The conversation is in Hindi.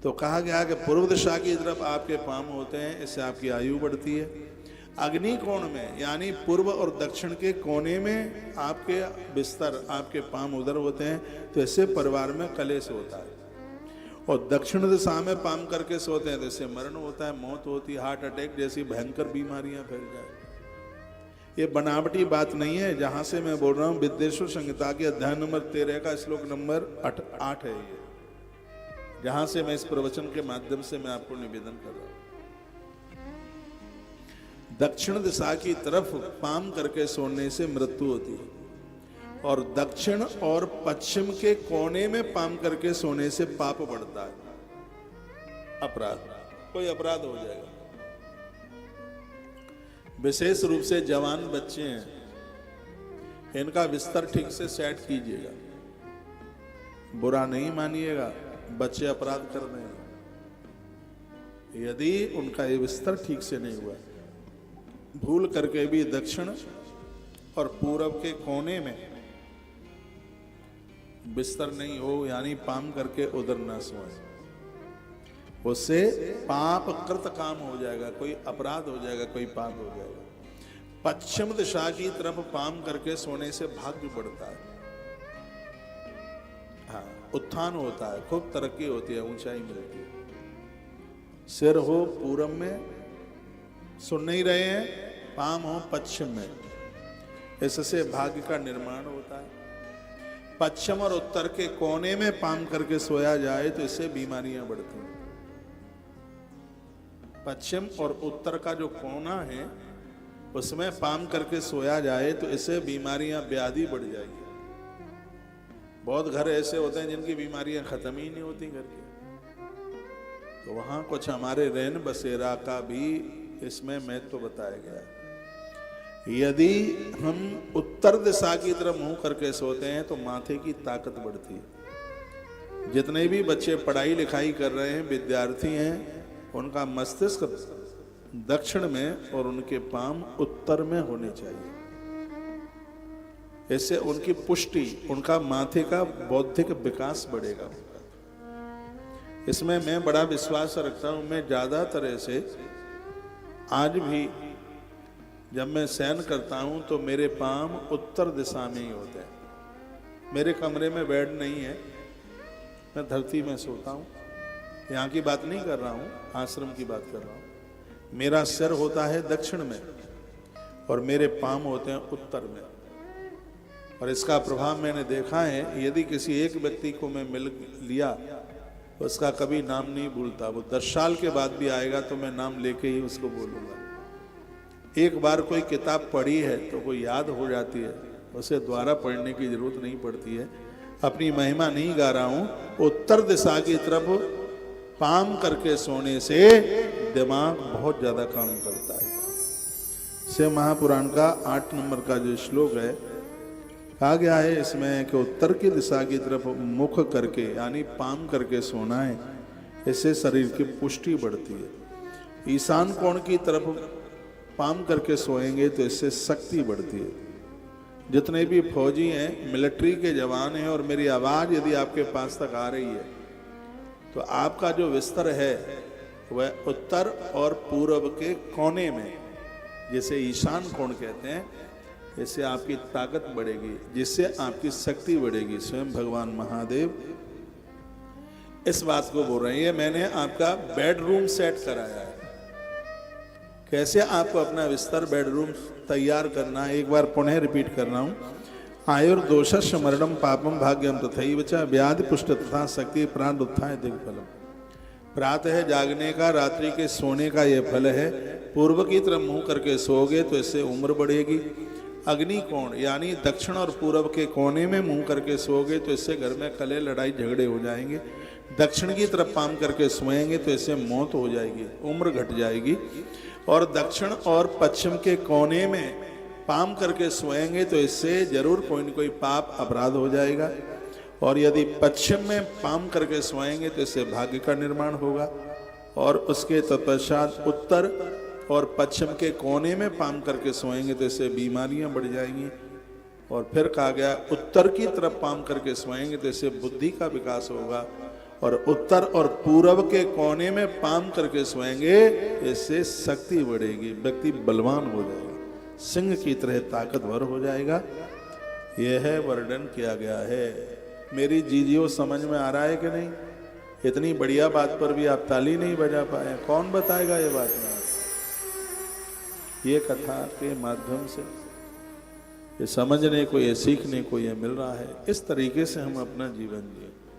तो कहा गया कि पूर्व दिशा की तरफ आपके पाम होते हैं, इससे आपकी आयु बढ़ती है। अग्नि कोण में यानी पूर्व और दक्षिण के कोने में आपके बिस्तर, आपके पाम उधर होते हैं, तो इससे परिवार में कलेश होता है। और दक्षिण दिशा में पाम करके सोते हैं तो इससे मरण होता है, मौत होती है, हार्ट अटैक जैसी भयंकर बीमारियां फैल जाए। ये बनावटी बात नहीं है। जहां से मैं बोल रहा हूं विद्वेश्वर संहिता के अध्याय नंबर 13 का श्लोक नंबर 8 है ये, जहां से मैं इस प्रवचन के माध्यम से मैं आपको निवेदन कर रहा हूं। दक्षिण दिशा की तरफ पाम करके सोने से मृत्यु होती है, और दक्षिण और पश्चिम के कोने में पाम करके सोने से पाप बढ़ता है, अपराध, कोई अपराध हो जाएगा। विशेष रूप से जवान बच्चे हैं, इनका बिस्तर ठीक से सेट कीजिएगा। बुरा नहीं मानिएगा, बच्चे अपराध कर रहे हैं। यदि उनका ये बिस्तर ठीक से नहीं हुआ, भूल करके भी दक्षिण और पूरब के कोने में बिस्तर नहीं हो, यानी पाम करके उधर न सोए, उससे पाप कृत काम हो जाएगा, कोई अपराध हो जाएगा, कोई पाप हो जाएगा। पश्चिम दिशा की तरफ पाम करके सोने से भाग्य बढ़ता है, हाँ, उत्थान होता है, खूब तरक्की होती है, ऊंचाई मिलती है। सिर हो पूरब में, सुन नहीं रहे हैं, पाम हो पश्चिम में, इससे भाग्य का निर्माण होता है। पश्चिम और उत्तर के कोने में पाम करके सोया जाए तो इससे बीमारियां बढ़ती हैं। पश्चिम और उत्तर का जो कोना है उसमें पाम करके सोया जाए तो इससे बीमारियां, व्याधि बढ़ जाएगी। बहुत घर ऐसे होते हैं जिनकी बीमारियां खत्म ही नहीं होती घर की। तो वहां कुछ हमारे रैन बसेरा का भी इसमें महत्व बताया गया है। यदि हम उत्तर दिशा की तरफ मुंह करके सोते हैं तो माथे की ताकत बढ़ती है। जितने भी बच्चे पढ़ाई लिखाई कर रहे हैं, विद्यार्थी हैं, उनका मस्तिष्क दक्षिण में और उनके पाम उत्तर में होने चाहिए। इससे उनकी पुष्टि, उनका माथे का बौद्धिक विकास बढ़ेगा। इसमें मैं बड़ा विश्वास रखता हूं। मैं ज्यादा तरह से आज भी जब मैं शयन करता हूं तो मेरे पाम उत्तर दिशा में ही होते हैं। मेरे कमरे में बेड नहीं है, मैं धरती में सोता हूं। यहाँ की बात नहीं कर रहा हूं, आश्रम की बात कर रहा हूं। मेरा सिर होता है दक्षिण में और मेरे पाम होते हैं उत्तर में। और इसका प्रभाव मैंने देखा है, यदि किसी एक व्यक्ति को मैं मिल लिया, उसका कभी नाम नहीं भूलता। वो 10 साल के बाद भी आएगा तो मैं नाम लेके ही उसको बोलूँगा। एक बार कोई किताब पढ़ी है तो कोई याद हो जाती है, उसे दोबारा पढ़ने की जरूरत नहीं पड़ती है। अपनी महिमा नहीं गा रहा हूँ। उत्तर दिशा की तरफ पाम करके सोने से दिमाग बहुत ज्यादा काम करता है। शिव महापुराण का 8 नंबर का जो श्लोक है, कहा गया है इसमें कि उत्तर की दिशा की तरफ मुख करके यानी पाम करके सोना है, इससे शरीर की पुष्टि बढ़ती है। ईशान कोण की तरफ पाम करके सोएंगे तो इससे शक्ति बढ़ती है। जितने भी फौजी हैं, मिलिट्री के जवान हैं, और मेरी आवाज़ यदि आपके पास तक आ रही है तो आपका जो बिस्तर है वह उत्तर और पूर्व के कोने में, जिसे ईशान कोण कहते हैं, इससे आपकी ताकत बढ़ेगी, जिससे आपकी शक्ति बढ़ेगी। स्वयं भगवान महादेव इस बात को बोल रहे हैं। मैंने आपका बेडरूम सेट कराया है, कैसे आपको अपना बिस्तर बेडरूम तैयार करना है। एक बार पुनः रिपीट कर रहा हूँ। आयुर्दोषस्य मरणम पापम भाग्यम तथैव च व्याधि पुष्ट तथा शक्ति प्राण उत्थाय दिग्फलम। प्रातः जागने का, रात्रि के सोने का यह फल है। पूर्व की तरफ मुंह करके सोओगे तो इससे उम्र बढ़ेगी। अग्नि कोण यानी दक्षिण और पूर्व के कोने में मुंह करके सोओगे तो इससे घर में कलह, लड़ाई झगड़े हो जाएंगे। दक्षिण की तरफ पाम करके सोएंगे तो इससे मौत हो जाएगी, उम्र घट जाएगी। और दक्षिण और पश्चिम के कोने में पाम करके सोएंगे तो इससे जरूर कोई न कोई पाप, अपराध हो जाएगा। और यदि पश्चिम में पाम करके सोएंगे तो इससे भाग्य का निर्माण होगा। और उसके तत्पश्चात उत्तर और पश्चिम के कोने में पाम करके सोएंगे तो इससे बीमारियां बढ़ जाएंगी। और फिर कहा गया उत्तर की तरफ पाम करके सोएंगे तो इससे बुद्धि का विकास होगा। और उत्तर और पूरब के कोने में पाम करके सोएंगे, इससे शक्ति बढ़ेगी, व्यक्ति बलवान हो जाएगा, सिंह की तरह ताकतवर हो जाएगा। यह वर्णन किया गया है। मेरी जीजियो समझ में आ रहा है कि नहीं? इतनी बढ़िया बात पर भी आप ताली नहीं बजा पाए, कौन बताएगा ये बात में? ये कथा के माध्यम से ये समझने को, ये सीखने को ये मिल रहा है। इस तरीके से हम अपना जीवन जिए।